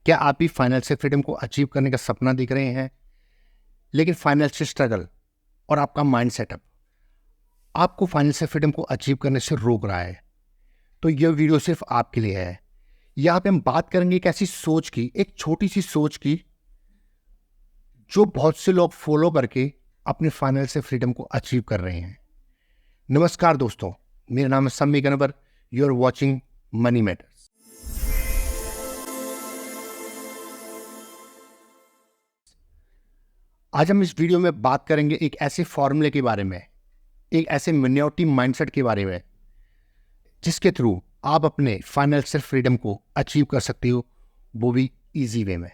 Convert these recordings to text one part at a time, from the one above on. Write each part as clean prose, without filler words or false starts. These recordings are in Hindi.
क्या आप भी फाइनेंशियल फ्रीडम को अचीव करने का सपना देख रहे हैं, लेकिन फाइनेंशियल स्ट्रगल और आपका माइंड सेटअप आपको फाइनेंशियल फ्रीडम को अचीव करने से रोक रहा है? तो यह वीडियो सिर्फ आपके लिए है। यहाँ पे हम बात करेंगे एक ऐसी सोच की, एक छोटी सी सोच की, जो बहुत से लोग फॉलो करके अपने फाइनेंशियल फ्रीडम को अचीव कर रहे हैं। नमस्कार दोस्तों, मेरा नाम है Sammi Ganwar. You are watching money matters. आज हम इस वीडियो में बात करेंगे एक ऐसे फॉर्मूले के बारे में, एक ऐसे मिनियोरिटी माइंडसेट के बारे में, जिसके थ्रू आप अपने फाइनेंशियल फ्रीडम को अचीव कर सकते हो, वो भी इजी वे में।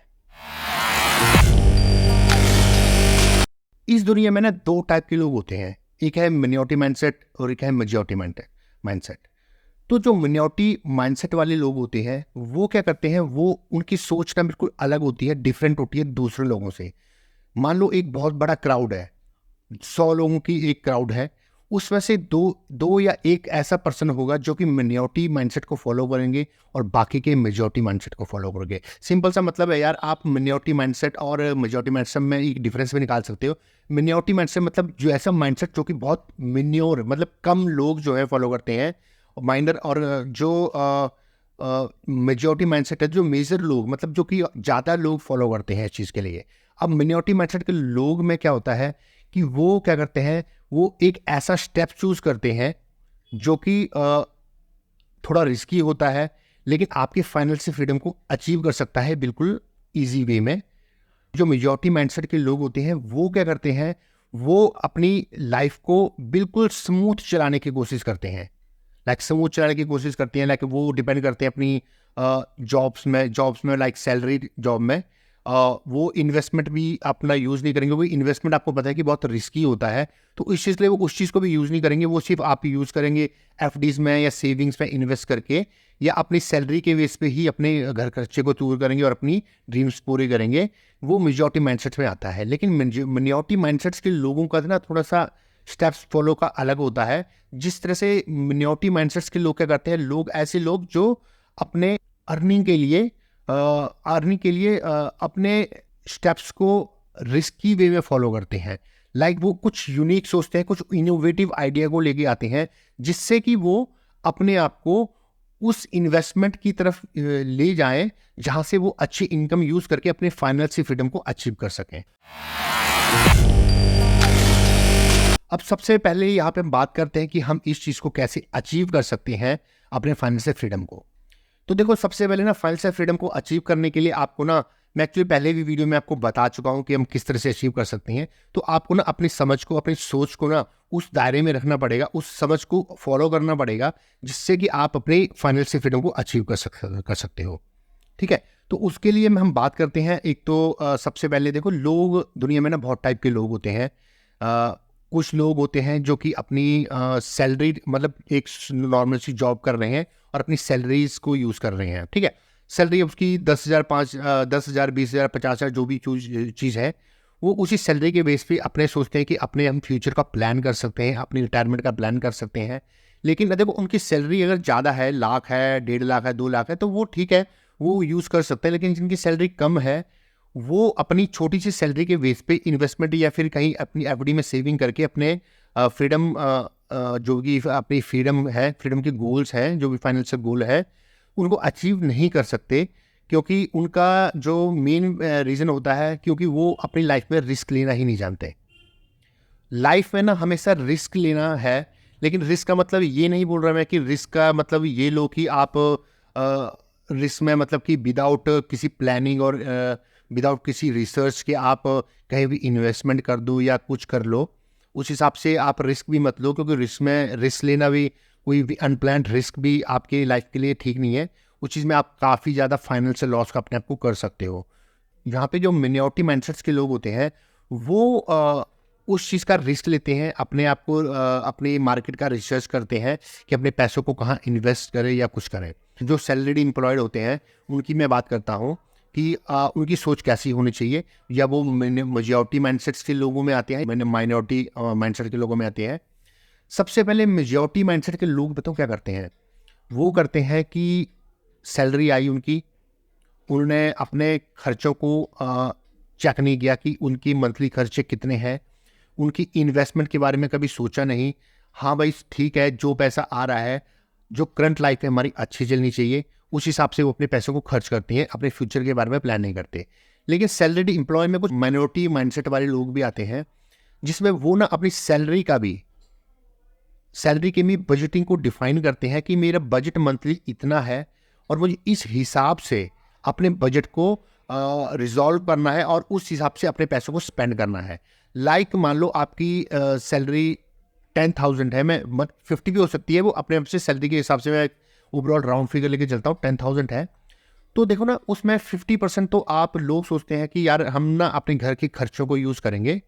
इस दुनिया में ना दो टाइप के लोग होते हैं, एक है मिनियोरिटी माइंडसेट और एक है मेजॉरिटी माइंडसेट। तो जो मिनियोरिटी माइंडसेट वाले लोग होते हैं वो क्या करते हैं, वो उनकी सोच ना बिल्कुल अलग होती है, डिफरेंट होती है दूसरे लोगों से। मान लो एक बहुत बड़ा क्राउड है, 100 लोगों की एक क्राउड है, उसमें से दो या एक ऐसा पर्सन होगा जो कि मिनियोरिटी माइंडसेट को फॉलो करेंगे और बाकी के मेजॉरिटी माइंडसेट को फॉलो करेंगे। सिंपल सा मतलब है यार, आप मिनियोरिटी माइंडसेट और मेजॉरिटी माइंडसेट में एक डिफरेंस भी निकाल सकते हो। मिनियोरिटी माइंडसेट मतलब जो ऐसा माइंडसेट जो कि बहुत मिनियोर मतलब कम लोग जो है फॉलो करते हैं माइंडर, और जो मेजॉरिटी माइंडसेट है जो मेजर लोग मतलब जो कि ज़्यादा लोग फॉलो करते हैं इस चीज़ के लिए। अब मिनियोरिटी माइंडसेट के लोग में क्या होता है कि वो क्या करते हैं, वो एक ऐसा स्टेप चूज करते हैं जो कि थोड़ा रिस्की होता है, लेकिन आपके फाइनेंशियल फ्रीडम को अचीव कर सकता है बिल्कुल इजी वे में। जो मेजॉरिटी माइंडसेट के लोग होते हैं वो क्या करते हैं, वो अपनी लाइफ को बिल्कुल स्मूथ चलाने की कोशिश करते हैं। स्मूथ चलाने की कोशिश करते हैं, वो डिपेंड करते हैं अपनी जॉब्स में सैलरी जॉब में। वो इन्वेस्टमेंट भी अपना यूज़ नहीं करेंगे, क्योंकि इन्वेस्टमेंट आपको पता है कि बहुत रिस्की होता है। तो इस चीज़ के लिए वो उस चीज़ को भी यूज़ नहीं करेंगे, वो सिर्फ आप यूज़ करेंगे एफडीज में या सेविंग्स में इन्वेस्ट करके, या अपनी सैलरी के बेस पे ही अपने घर खर्चे को दूर करेंगे और अपनी ड्रीम्स पूरे करेंगे। वो मेजॉरिटी माइंडसेट में आता है। लेकिन मिनियोरिटी माइंडसेट्स के लोगों का ना थोड़ा सा स्टेप्स फॉलो का अलग होता है। जिस तरह से मिनियोरिटी माइंडसेट्स के लोग क्या करते हैं, ऐसे लोग जो अपने अर्निंग के लिए अपने स्टेप्स को रिस्की वे में फॉलो करते हैं। वो कुछ यूनिक सोचते हैं, कुछ इनोवेटिव आइडिया को लेके आते हैं, जिससे कि वो अपने आप को उस इन्वेस्टमेंट की तरफ ले जाएं जहां से वो अच्छी इनकम यूज करके अपने फाइनेंशियल फ्रीडम को अचीव कर सकें। अब सबसे पहले यहाँ पे हम बात करते हैं कि हम इस चीज को कैसे अचीव कर सकते हैं, अपने फाइनेंशियल फ्रीडम को। तो देखो, सबसे पहले ना फाइनेंशियल फ्रीडम को अचीव करने के लिए आपको ना, मैं एक्चुअली पहले भी वीडियो में आपको बता चुका हूं कि हम किस तरह से अचीव कर सकते हैं। तो आपको ना अपनी समझ को, अपनी सोच को ना उस दायरे में रखना पड़ेगा, उस समझ को फॉलो करना पड़ेगा, जिससे कि आप अपने फाइनेंशियल फ्रीडम को अचीव कर सकते हो। ठीक है, तो उसके लिए हम बात करते हैं। एक तो सबसे पहले देखो, लोग दुनिया में ना बहुत टाइप के लोग होते हैं। कुछ लोग होते हैं जो कि अपनी सैलरी मतलब एक नॉर्मल सी जॉब कर रहे हैं और अपनी सैलरीज को यूज़ कर रहे हैं। ठीक है, सैलरी उसकी 10,000, 10,000, 20,000, 50,000 जो भी चीज़ है, वो उसी सैलरी के बेस पे अपने सोचते हैं कि अपने हम फ्यूचर का प्लान कर सकते हैं, अपनी रिटायरमेंट का प्लान कर सकते हैं। लेकिन देखो, उनकी सैलरी अगर ज़्यादा है, लाख है, 1.5 लाख है, 2 लाख है, तो वो ठीक है, वो यूज़ कर सकते हैं। लेकिन जिनकी सैलरी कम है, वो अपनी छोटी सी सैलरी के बेस पे इन्वेस्टमेंट या फिर कहीं अपनी एफडी में सेविंग करके अपने फ्रीडम, जो कि अपनी फ्रीडम है, फ्रीडम के गोल्स हैं, जो भी फाइनेंशियल गोल है, उनको अचीव नहीं कर सकते। क्योंकि उनका जो मेन रीज़न होता है, क्योंकि वो अपनी लाइफ में रिस्क लेना ही नहीं जानते। लाइफ में ना हमेशा रिस्क लेना है, लेकिन रिस्क का मतलब ये नहीं बोल रहा मैं कि रिस्क का मतलब ये लो कि आप रिस्क में मतलब कि विदाउट किसी प्लानिंग और विदाउट किसी रिसर्च के आप कहीं भी इन्वेस्टमेंट कर दो या कुछ कर लो। उस हिसाब से आप रिस्क भी मत लो, क्योंकि रिस्क लेना भी, कोई भी अनप्लान्ड रिस्क भी आपके लाइफ के लिए ठीक नहीं है। उस चीज़ में आप काफ़ी ज़्यादा फाइनेंशियल लॉस का अपने आप को कर सकते हो। यहाँ पे जो मिनियोरिटी माइंडसेट्स के लोग होते हैं, वो उस चीज़ का रिस्क लेते हैं, अपने आप को अपनी मार्केट का रिसर्च करते हैं कि अपने पैसों को कहाँ इन्वेस्ट करें या कुछ करें। जो सैलरीड एम्प्लॉयड होते हैं उनकी मैं बात करता हूँ कि उनकी सोच कैसी होनी चाहिए, या वो मेजॉरिटी माइंडसेट्स के लोगों में आते हैं, मैंने माइनॉरिटी माइंडसेट के लोगों में आते हैं। सबसे पहले मेजॉरिटी माइंडसेट के लोग बताओ क्या करते हैं, वो करते हैं कि सैलरी आई उनकी, उन्होंने अपने खर्चों को चेक नहीं किया कि उनकी मंथली खर्चे कितने हैं, उनकी इन्वेस्टमेंट के बारे में कभी सोचा नहीं। हाँ भाई ठीक है, जो पैसा आ रहा है, जो करंट लाइफ है हमारी अच्छी चलनी चाहिए, उस हिसाब से वो अपने पैसों को खर्च करती हैं, अपने फ्यूचर के बारे में प्लान नहीं करते। लेकिन सैलरीड एम्प्लॉय में कुछ माइनॉरिटी माइंडसेट वाले लोग भी आते हैं, जिसमें वो ना अपनी सैलरी की भी बजटिंग को डिफाइन करते हैं कि मेरा बजट मंथली इतना है और मुझे इस हिसाब से अपने बजट को रिजॉल्व करना है और उस हिसाब से अपने पैसों को स्पेंड करना है। लाइक मान लो आपकी सैलरी 10,000 है, मैं 50 भी हो सकती है, वो अपने आप से सैलरी के हिसाब से मैं ओवरऑल राउंड फिगर लेके चलता हूँ। 10,000 है तो देखो ना, उसमें 50% तो आप लोग सोचते हैं कि यार हम ना अपने घर के खर्चों को यूज़ करेंगे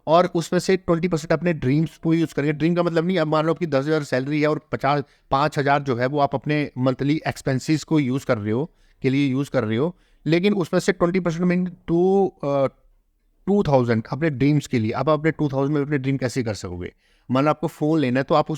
और उसमें से 20% अपने ड्रीम्स को यूज़ करेंगे। ड्रीम का मतलब नहीं, अब मान लो आपकी 10,000 सैलरी है और 5,000 जो है वो आप अपने मंथली एक्सपेंसेस को यूज़ कर रहे हो, के लिए यूज़ कर रहे हो, लेकिन उसमें से 20% में 2,000 अपने ड्रीम्स के लिए। अब अपने 2,000 में अपने ड्रीम कैसे कर सकोगे? मान लो आपको फ़ोन लेना है तो आप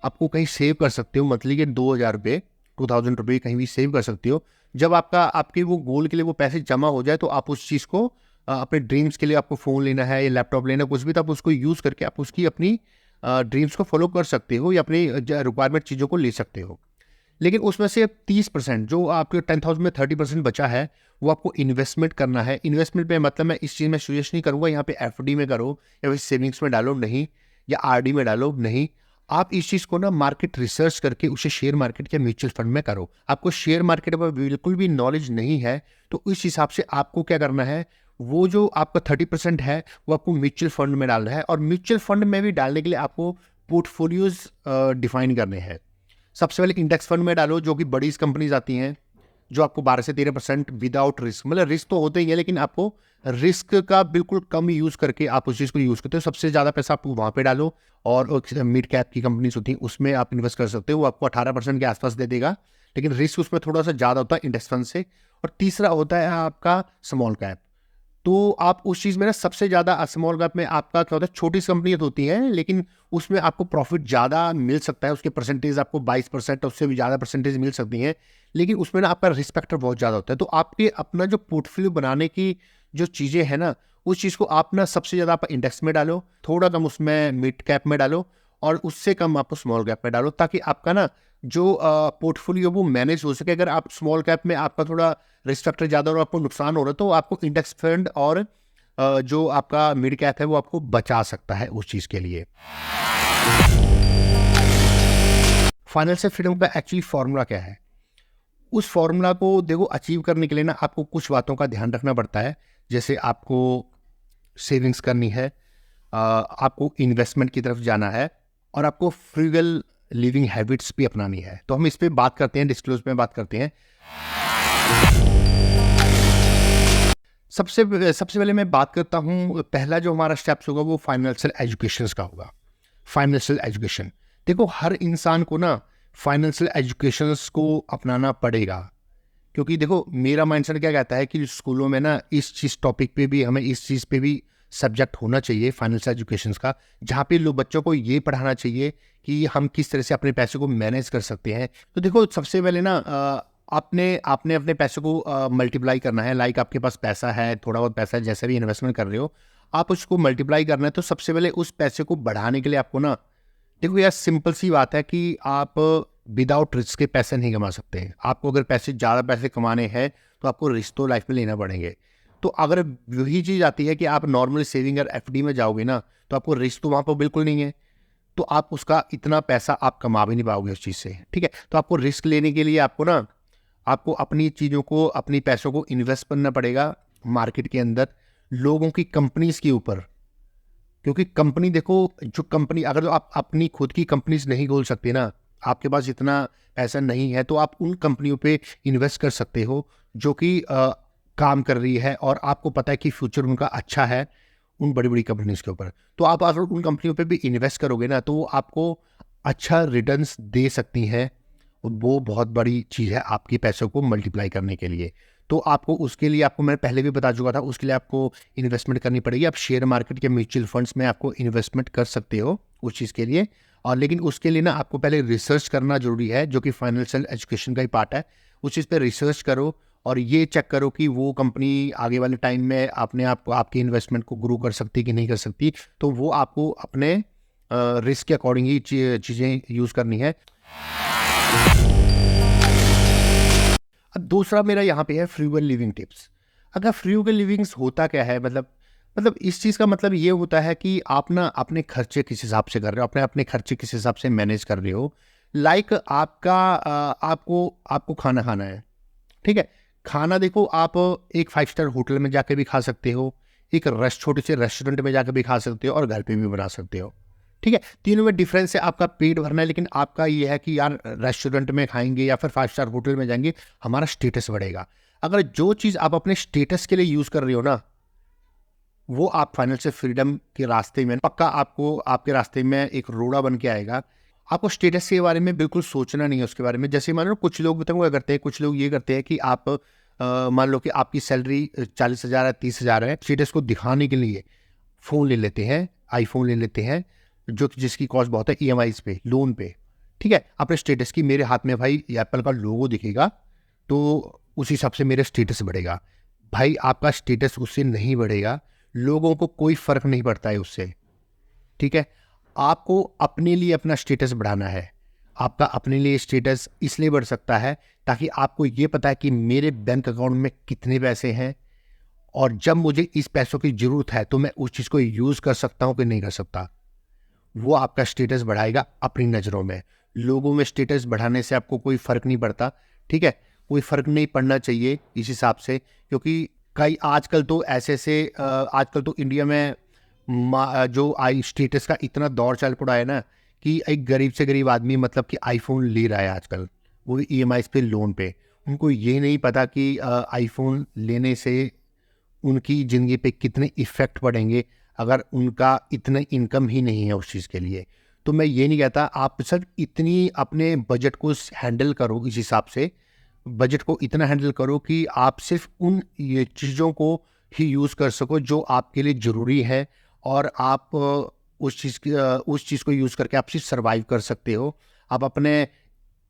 आपको कहीं सेव कर सकते हो, मंथली के 2,000 रुपये, 2,000 रुपये कहीं भी सेव कर सकते हो। जब आपके वो गोल के लिए वो पैसे जमा हो जाए तो आप उस चीज़ को अपने ड्रीम्स के लिए, आपको फ़ोन लेना है या लैपटॉप लेना है, कुछ भी, तो आप उसको यूज़ करके आप उसकी अपनी ड्रीम्स को फॉलो कर सकते हो या अपनी रिक्वायरमेंट चीज़ों को ले सकते हो। लेकिन उसमें से 30% जो आपके 10,000 में 30% बचा है, वो आपको इन्वेस्टमेंट करना है। इन्वेस्टमेंट पे मतलब मैं इस चीज़ में सजेस्ट नहीं करूँगा यहाँ पे एफडी में करो या फिर सेविंग्स में डालो, नहीं, या आरडी में डालो, नहीं। आप इस चीज़ को ना मार्केट रिसर्च करके उसे शेयर मार्केट या म्यूचुअल फंड में करो। आपको शेयर मार्केट पर बिल्कुल भी नॉलेज नहीं है तो इस हिसाब से आपको क्या करना है, वो जो आपका 30% है वो आपको म्यूचुअल फंड में डालना है। और म्यूचुअल फंड में भी डालने के लिए आपको पोर्टफोलियोज डिफाइन करने हैं। सबसे पहले इंडेक्स फंड में डालो, जो कि बड़ी कंपनीज आती हैं, जो आपको 12 से 13% विदाउट रिस्क, मतलब रिस्क तो होते ही है लेकिन आपको रिस्क का बिल्कुल कम यूज़ करके आप उस चीज़ को यूज़ करते हो। सबसे ज़्यादा पैसा आप वहाँ पे डालो और मिड कैप की कंपनीज होती हैं उसमें आप इन्वेस्ट कर सकते हो, वो आपको 18% के आसपास दे देगा, लेकिन रिस्क उसमें थोड़ा सा ज़्यादा होता है इंडेक्स फंड से। और तीसरा होता है आपका स्मॉल कैप। तो आप उस चीज़ में ना सबसे ज़्यादा स्मॉल कैप में आपका क्या होता है, छोटी कंपनियाँ तो होती हैं लेकिन उसमें आपको प्रॉफिट ज़्यादा मिल सकता है, उसके परसेंटेज आपको 22% उससे भी ज़्यादा परसेंटेज मिल सकती हैं, लेकिन उसमें ना आपका रिस्क फैक्टर बहुत ज़्यादा होता है। तो आपके अपना जो पोर्टफोलियो बनाने की जो चीज़ें हैं ना, उस चीज़ को आप ना सबसे ज़्यादा आप इंडेक्स में डालो, थोड़ा कम उसमें मिड कैप में डालो और उससे कम आपको स्मॉल कैप में डालो, ताकि आपका ना जो पोर्टफोलियो वो मैनेज हो सके। अगर आप स्मॉल कैप में आपका थोड़ा रिस्क फैक्टर ज़्यादा और आपको नुकसान हो रहा है तो आपको इंडेक्स फंड और जो आपका मिड कैप है वो आपको बचा सकता है उस चीज़ के लिए। फाइनेंशियल फ्रीडम का एक्चुअली फॉर्मूला क्या है? उस फॉर्मूला को देखो, अचीव करने के लिए ना आपको कुछ बातों का ध्यान रखना पड़ता है। जैसे आपको सेविंग्स करनी है, आपको इन्वेस्टमेंट की तरफ जाना है और आपको फ्रीगल लिविंग हैबिट्स भी अपनानी है। तो हम इस पे बात करते हैं, डिस्क्लोज में बात करते हैं। सबसे पहले मैं बात करता हूँ, पहला जो हमारा स्टेप्स होगा वो फाइनेंशियल एजुकेशन का होगा। फाइनेंशियल एजुकेशन, देखो हर इंसान को ना फाइनेंशियल एजुकेशन को अपनाना पड़ेगा, क्योंकि देखो मेरा माइंडसेट क्या कहता है कि स्कूलों में ना इस चीज़ टॉपिक पे भी, हमें इस चीज़ पे भी सब्जेक्ट होना चाहिए फाइनेंशियल एजुकेशन का, जहाँ पे लोग बच्चों को ये पढ़ाना चाहिए कि हम किस तरह से अपने पैसे को मैनेज कर सकते हैं। तो देखो सबसे पहले ना आपने अपने पैसे को मल्टीप्लाई करना है। लाइक आपके पास पैसा है, थोड़ा बहुत पैसा है, जैसे भी इन्वेस्टमेंट कर रहे हो आप उसको मल्टीप्लाई करना है। तो सबसे पहले उस पैसे को बढ़ाने के लिए आपको ना, देखो यार सिंपल सी बात है कि आप विदाउट रिस्क के पैसे नहीं कमा सकते हैं। आपको अगर ज़्यादा पैसे कमाने हैं तो आपको रिस्क तो लाइफ में लेना पड़ेंगे। तो अगर वही चीज़ आती है कि आप नॉर्मल सेविंग और एफडी में जाओगे ना, तो आपको रिस्क तो वहाँ पर बिल्कुल नहीं है, तो आप उसका इतना पैसा आप कमा भी नहीं पाओगे उस चीज़ से, ठीक है। तो आपको रिस्क लेने के लिए आपको अपनी चीज़ों को, अपनी पैसों को इन्वेस्ट करना पड़ेगा मार्केट के अंदर, लोगों की कंपनीज के ऊपर। क्योंकि कंपनी, देखो जो कंपनी, अगर आप अपनी खुद की कंपनीज नहीं खोल सकते ना, आपके पास इतना पैसा नहीं है, तो आप उन कंपनियों पे इन्वेस्ट कर सकते हो जो कि काम कर रही है और आपको पता है कि फ्यूचर उनका अच्छा है, उन बड़ी बड़ी कंपनीज के ऊपर। तो आप अगर उन कंपनियों पे भी इन्वेस्ट करोगे ना, तो वो आपको अच्छा रिटर्न्स दे सकती हैं। वो बहुत बड़ी चीज़ है आपके पैसों को मल्टीप्लाई करने के लिए। तो आपको उसके लिए, आपको मैं पहले भी बता चुका था, उसके लिए आपको इन्वेस्टमेंट करनी पड़ेगी। आप शेयर मार्केट के म्यूचुअल फंड्स में आपको इन्वेस्टमेंट कर सकते हो उस चीज़ के लिए। और लेकिन उसके लिए ना आपको पहले रिसर्च करना जरूरी है, जो कि फाइनेंशियल एजुकेशन का ही पार्ट है। उस चीज़ पे रिसर्च करो और ये चेक करो कि वो कंपनी आगे वाले टाइम में अपने आप आपके इन्वेस्टमेंट को ग्रो कर सकती कि नहीं कर सकती। तो वो आपको अपने रिस्क के अकॉर्डिंग ही चीज़ें यूज़ करनी है। अब दूसरा मेरा यहाँ पे है फ्रीगल लिविंग टिप्स। अगर फ्रीगल लिविंग्स होता क्या है, मतलब इस चीज़ का मतलब ये होता है कि आप ना अपने खर्चे किस हिसाब से कर रहे हो, अपने अपने खर्चे किस हिसाब से मैनेज कर रहे हो। लाइक आपका आपको खाना खाना है, ठीक है। खाना देखो, आप एक 5 स्टार होटल में जाके भी खा सकते हो, एक छोटे से रेस्टोरेंट में जाके भी खा सकते हो और घर पे भी बना सकते हो, ठीक है। तीनों में डिफरेंस है, आपका पेट भरना है, लेकिन आपका ये है कि यार रेस्टोरेंट में खाएंगे या फिर 5 स्टार होटल में जाएंगे, हमारा स्टेटस बढ़ेगा। अगर जो चीज़ आप अपने स्टेटस के लिए यूज़ कर रहे हो ना, वो आप फाइनेंशियल फ्रीडम के रास्ते में पक्का आपको आपके रास्ते में एक रोड़ा बन के आएगा। आपको स्टेटस के बारे में बिल्कुल सोचना नहीं है उसके बारे में। जैसे मान लो कुछ लोग बताऊँ क्या करते हैं, कुछ लोग ये करते हैं कि आप मान लो कि आपकी सैलरी 40,000 है, 30,000 है, स्टेटस को दिखाने के लिए फ़ोन ले लेते हैं, आईफोन ले लेते हैं, जो जिसकी कॉस्ट बहुत है, EMIs पे, लोन पे, ठीक है। अपने स्टेटस की मेरे हाथ में भाई एप्पल का लोगो दिखेगा तो उस हिसाब से मेरा स्टेटस बढ़ेगा। भाई आपका स्टेटस उससे नहीं बढ़ेगा, लोगों को कोई फ़र्क नहीं पड़ता है उससे, ठीक है। आपको अपने लिए अपना स्टेटस बढ़ाना है। आपका अपने लिए स्टेटस इसलिए बढ़ सकता है ताकि आपको ये पता है कि मेरे बैंक अकाउंट में कितने पैसे हैं और जब मुझे इस पैसों की ज़रूरत है तो मैं उस चीज़ को यूज़ कर सकता हूँ कि नहीं कर सकता। वो आपका स्टेटस बढ़ाएगा अपनी नज़रों में। लोगों में स्टेटस बढ़ाने से आपको कोई फ़र्क नहीं पड़ता, ठीक है। कोई फ़र्क नहीं पड़ना चाहिए इस हिसाब से, क्योंकि कई आजकल तो आजकल तो इंडिया में जो आई स्टेटस का इतना दौर चल पड़ा है ना कि एक गरीब से गरीब आदमी मतलब कि आईफोन ले रहा है आजकल, वो भी EMIs पे, लोन पे। उनको ये नहीं पता कि आईफोन लेने से उनकी ज़िंदगी पे कितने इफ़ेक्ट पड़ेंगे अगर उनका इतना इनकम ही नहीं है उस चीज़ के लिए। तो मैं ये नहीं कहता, आप सिर्फ इतनी अपने बजट को हैंडल करो, इस हिसाब से बजट को इतना हैंडल करो कि आप सिर्फ उन ये चीज़ों को ही यूज़ कर सको जो आपके लिए ज़रूरी है और आप उस चीज़ को यूज़ करके आप सिर्फ सर्वाइव कर सकते हो। आप अपने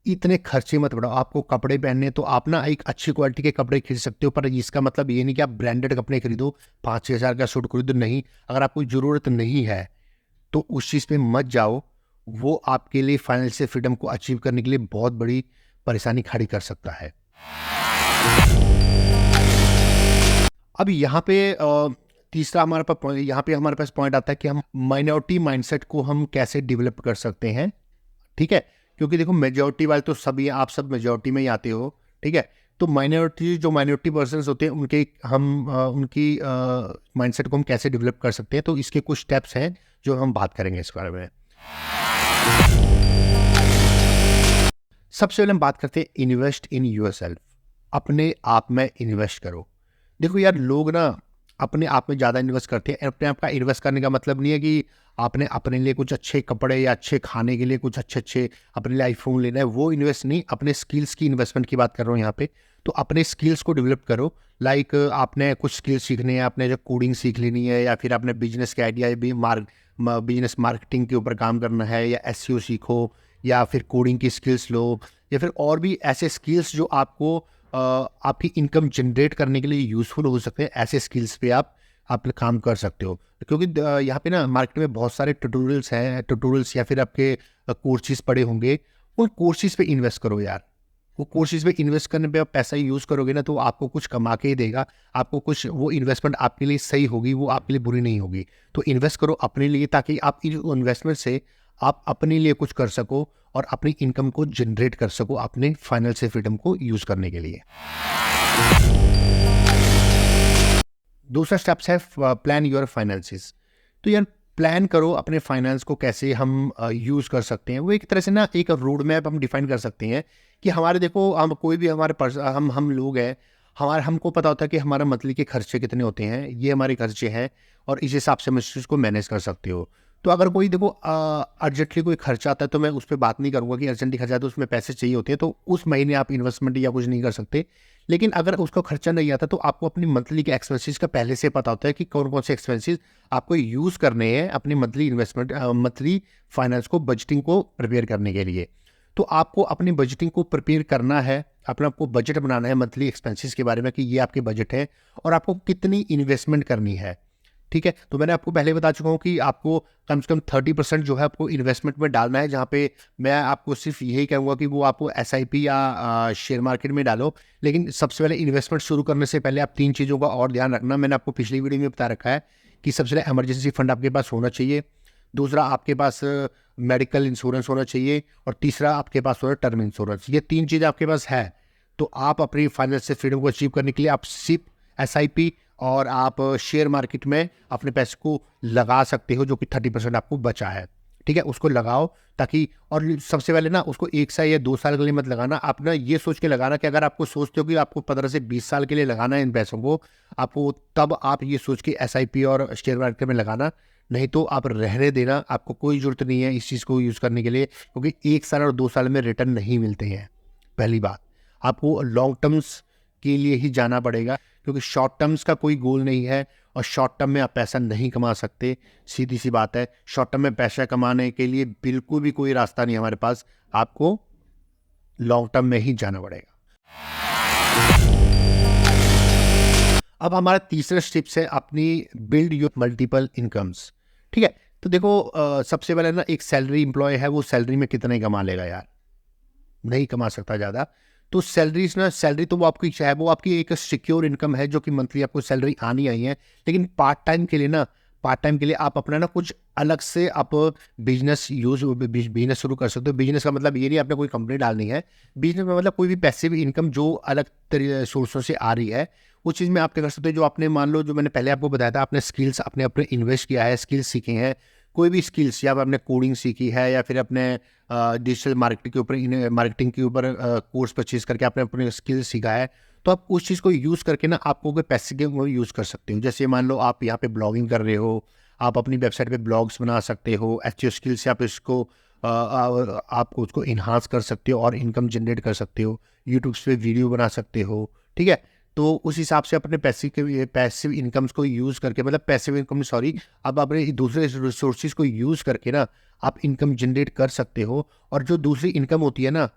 इतने खर्चे मत बढ़ाओ। आपको कपड़े पहनने तो आप ना एक अच्छी क्वालिटी के कपड़े खरीद सकते हो, पर इसका मतलब ये नहीं कि आप ब्रांडेड कपड़े खरीदो, 5-6 हज़ार का सूट खरीदो, नहीं। अगर आपको ज़रूरत नहीं है तो उस चीज़ पे मत जाओ। वो आपके लिए फाइनेंशियल फ्रीडम को अचीव करने के लिए बहुत बड़ी परेशानी खड़ी कर सकता है। अब यहाँ पे तीसरा हमारे पास पॉइंट आता है कि हम माइनॉरिटी माइंडसेट को हम कैसे डेवलप कर सकते हैं, ठीक है। क्योंकि देखो मेजॉरिटी वाले तो सभी, आप सब मेजॉरिटी में ही आते हो, ठीक है। तो माइनॉरिटी पर्सन्स होते हैं, उनकी माइंडसेट को हम कैसे डेवलप कर सकते हैं, तो इसके कुछ स्टेप्स हैं जो हम बात करेंगे इस बारे में। सबसे पहले हम बात करते हैं इन्वेस्ट इन योरसेल्फ। अपने आप में इन्वेस्ट करो। देखो यार, लोग ना अपने आप में ज़्यादा इन्वेस्ट करते हैं। अपने आप का इन्वेस्ट करने का मतलब नहीं है कि आपने अपने लिए कुछ अच्छे कपड़े या अच्छे खाने के लिए कुछ अच्छे अपने लिए आईफोन लेना है, वो इन्वेस्ट नहीं। अपने स्किल्स की इन्वेस्टमेंट की बात कर रहा हूँ यहाँ पे। तो अपने स्किल्स को डेवलप करो। लाइक आपने कुछ स्किल्स सीखने हैं, आपने जो कोडिंग सीख लेनी है, या फिर आपने बिजनेस के आइडिया भी बिजनेस मार्केटिंग के ऊपर काम करना है, या SEO सीखो, या फिर कोडिंग की स्किल्स लो, या फिर और भी ऐसे स्किल्स जो आपको आपकी इनकम जनरेट करने के लिए यूज़फुल हो सकते हैं। ऐसे स्किल्स पे आप काम कर सकते हो, क्योंकि यहाँ पे ना मार्केट में बहुत सारे ट्यूटोरियल्स या फिर आपके कोर्सेज पड़े होंगे। उन कोर्सेज पे इन्वेस्ट करो यार। वो कोर्सेज पे इन्वेस्ट करने पे आप पैसा यूज़ करोगे ना, तो आपको कुछ कमा के ही देगा। आपको कुछ, वो इन्वेस्टमेंट आपके लिए सही होगी, वो आपके लिए बुरी नहीं होगी। तो इन्वेस्ट करो अपने लिए, ताकि आप इन इन्वेस्टमेंट से आप अपने लिए कुछ कर सको और अपनी इनकम को जनरेट कर सको अपने फाइनेंशियल फ्रीडम को यूज़ करने के लिए। दूसरा स्टेप्स है प्लान योर फाइनेंसेस। तो यार प्लान करो अपने फाइनेंस को कैसे हम यूज़ कर सकते हैं। वो एक तरह से ना एक रोड मैप हम डिफाइन कर सकते हैं कि हमारे, देखो हम कोई भी हम लोग हैं, हमको पता होता है कि हमारा मंथली के खर्चे कितने होते हैं, ये हमारे खर्चे हैं, और इस हिसाब से हम इस चीज़ को मैनेज कर सकते हो। तो अगर कोई देखो अर्जेंटली कोई खर्चा आता है, तो मैं उस पर बात नहीं करूँगा कि अर्जेंटली खर्चा आता है तो उसमें पैसे चाहिए होते हैं, तो उस महीने आप इन्वेस्टमेंट या कुछ नहीं कर सकते। लेकिन अगर उसको खर्चा नहीं आता, तो आपको अपनी मंथली के एक्सपेंसेस का पहले से पता होता है कि कौन कौन से एक्सपेंसेस आपको यूज़ करने हैं अपनी मंथली फाइनेंस को, बजटिंग को प्रिपेयर करने के लिए। तो आपको अपनी बजटिंग को प्रिपेयर करना है, अपना आपको बजट बनाना है मंथली एक्सपेंसेस के बारे में कि ये आपके बजट है और आपको कितनी इन्वेस्टमेंट करनी है। ठीक है, तो मैंने आपको पहले बता चुका हूँ कि आपको कम से कम 30% जो है आपको इन्वेस्टमेंट में डालना है, जहाँ पे मैं आपको सिर्फ यही कहूँगा कि वो आपको एसआईपी या शेयर मार्केट में डालो। लेकिन सबसे पहले इन्वेस्टमेंट शुरू करने से पहले आप 3 चीज़ों का और ध्यान रखना। मैंने आपको पिछली वीडियो में बता रखा है कि सबसे पहले इमरजेंसी फंड आपके पास होना चाहिए, दूसरा आपके पास मेडिकल इंश्योरेंस होना चाहिए और तीसरा आपके पास होना टर्म इंश्योरेंस। ये 3 चीज़ आपके पास है तो आप अपनी फाइनेंशियल फ्रीडम को अचीव करने के लिए आप सिर्फ एसआईपी और आप शेयर मार्केट में अपने पैसे को लगा सकते हो, जो कि 30% आपको बचा है। ठीक है, उसको लगाओ ताकि, और सबसे पहले ना उसको 1 साल या 2 साल के लिए मत लगाना। आप ना ये सोच के लगाना कि अगर आपको सोचते हो कि आपको 15 से 20 साल के लिए लगाना है इन पैसों को, आपको तब आप ये सोच के एसआईपी और शेयर मार्केट में लगाना, नहीं तो आप रहने देना। आपको कोई ज़रूरत नहीं है इस चीज़ को यूज़ करने के लिए, क्योंकि 1 साल और 2 साल में रिटर्न नहीं मिलते हैं। पहली बात, आपको लॉन्ग टर्म्स के लिए ही जाना पड़ेगा, क्योंकि शॉर्ट टर्म्स का कोई गोल नहीं है और शॉर्ट टर्म में आप पैसा नहीं कमा सकते। सीधी सी बात है, शॉर्ट टर्म में पैसा कमाने के लिए बिल्कुल भी कोई रास्ता नहीं है हमारे पास, आपको लॉन्ग टर्म में ही जाना पड़ेगा। अब हमारा तीसरा स्टेप्स है अपनी बिल्ड योर मल्टीपल इनकम्स। ठीक है, तो देखो सबसे पहले ना एक सैलरी एम्प्लॉय है, वो सैलरी में कितना ही कमा लेगा यार, नहीं कमा सकता ज़्यादा। तो सैलरी तो वो आपकी चाहे वो आपकी एक सिक्योर इनकम है जो कि मंथली आपको सैलरी आनी आई है। लेकिन पार्ट टाइम के लिए आप अपना ना कुछ अलग से आप बिजनेस शुरू कर सकते हो। बिजनेस का मतलब ये नहीं आपने कोई कंपनी डालनी है, बिजनेस में मतलब कोई भी पैसिव इनकम जो अलग सोर्सों से आ रही है, वो चीज़ में आप क्या कर सकते हो। जो आपने मान लो, जो मैंने पहले आपको बताया था, आपने स्किल्स अपने इन्वेस्ट किया है, स्किल्स सीखे हैं, कोई भी स्किल्स, या आपने कोडिंग सीखी है या फिर अपने डिजिटल मार्केटिंग के ऊपर कोर्स परचेज करके आपने अपने स्किल्स सीखा है, तो आप उस चीज़ को यूज़ करके ना आपको कोई पैसे के वो यूज़ कर सकते हो। जैसे मान लो आप यहाँ पे ब्लॉगिंग कर रहे हो, आप अपनी वेबसाइट पे ब्लॉग्स बना सकते हो, एचटीएम स्किल से आप इसको आप उसको इन्हांस कर सकते हो और इनकम जनरेट कर सकते हो। यूट्यूब पे वीडियो बना सकते हो। ठीक है, तो उस हिसाब से अपने पैसिव इनकम्स को यूज़ करके, मतलब पैसिव इनकम सॉरी, अब अपने दूसरे रिसोर्सेज को यूज़ करके ना आप इनकम जनरेट कर सकते हो। और जो दूसरी इनकम होती है ना,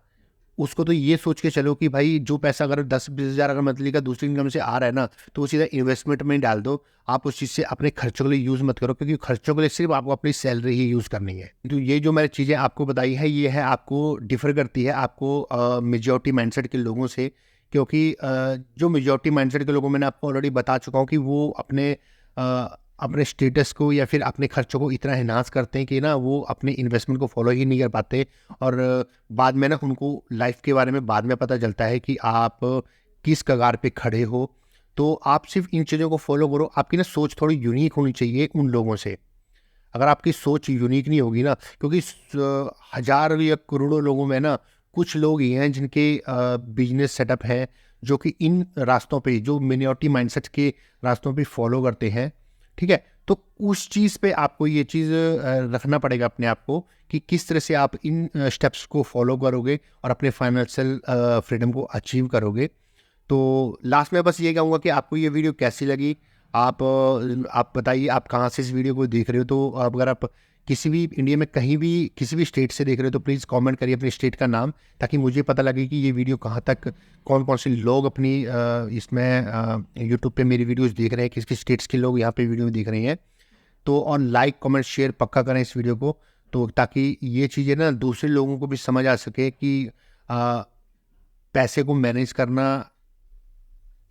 उसको तो ये सोच के चलो कि भाई जो पैसा अगर 10-20 हज़ार अगर मंथली का दूसरी इनकम से आ रहा है ना, तो वो सीधा इन्वेस्टमेंट में डाल दो। आप उस चीज़ से अपने खर्चों के लिए यूज़ मत करो, क्योंकि खर्चों के लिए सिर्फ आपको अपनी सैलरी ही यूज़ करनी है। तो ये जो मैंने चीज़ें आपको बताई है, ये है आपको डिफर करती है आपको मेजॉरिटी माइंडसेट के लोगों से, क्योंकि जो मेजॉरिटी माइंडसेट के लोगों, मैंने आपको ऑलरेडी बता चुका हूँ कि वो अपने स्टेटस को या फिर अपने खर्चों को इतना एनहांस करते हैं कि ना वो अपने इन्वेस्टमेंट को फॉलो ही नहीं कर पाते। और बाद में ना उनको लाइफ के बारे में बाद में पता चलता है कि आप किस कगार पे खड़े हो। तो आप सिर्फ इन चीज़ों को फॉलो करो। आपकी ना सोच थोड़ी यूनिक होनी चाहिए उन लोगों से। अगर आपकी सोच यूनिक नहीं होगी ना, क्योंकि हज़ार या करोड़ों लोगों में ना कुछ लोग ही हैं जिनके बिजनेस सेटअप है, जो कि इन रास्तों पे, जो मिनॉरिटी माइंडसेट के रास्तों पे फॉलो करते हैं। ठीक है, तो उस चीज़ पे आपको ये चीज़ रखना पड़ेगा अपने आप को कि किस तरह से आप इन स्टेप्स को फॉलो करोगे और अपने फाइनेंशियल फ्रीडम को अचीव करोगे। तो लास्ट में बस ये कहूँगा कि आपको ये वीडियो कैसी लगी, आप बताइए आप कहाँ से इस वीडियो को देख रहे हो। तो अगर आप किसी भी इंडिया में कहीं भी किसी भी स्टेट से देख रहे हो तो प्लीज़ कमेंट करिए अपने स्टेट का नाम, ताकि मुझे पता लगे कि ये वीडियो कहाँ तक, कौन कौन से लोग अपनी इसमें यूट्यूब पे मेरी वीडियोस देख रहे हैं, किस किस स्टेट्स के लोग यहाँ पे वीडियो देख रहे हैं। तो और लाइक कमेंट शेयर पक्का करें इस वीडियो को, तो ताकि ये चीज़ें ना दूसरे लोगों को भी समझ आ सके कि पैसे को मैनेज करना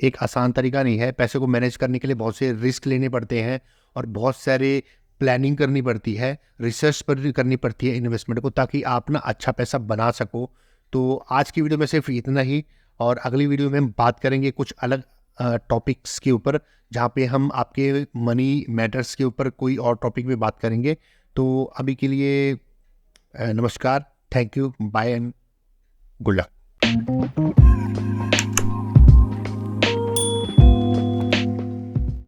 एक आसान तरीका नहीं है। पैसे को मैनेज करने के लिए बहुत से रिस्क लेने पड़ते हैं और बहुत सारे प्लानिंग करनी पड़ती है, रिसर्च पर करनी पड़ती है इन्वेस्टमेंट को, ताकि आप ना अच्छा पैसा बना सको। तो आज की वीडियो में सिर्फ इतना ही, और अगली वीडियो में हम बात करेंगे कुछ अलग टॉपिक्स के ऊपर, जहाँ पे हम आपके मनी मैटर्स के ऊपर कोई और टॉपिक में बात करेंगे। तो अभी के लिए नमस्कार, thank you, bye and good luck.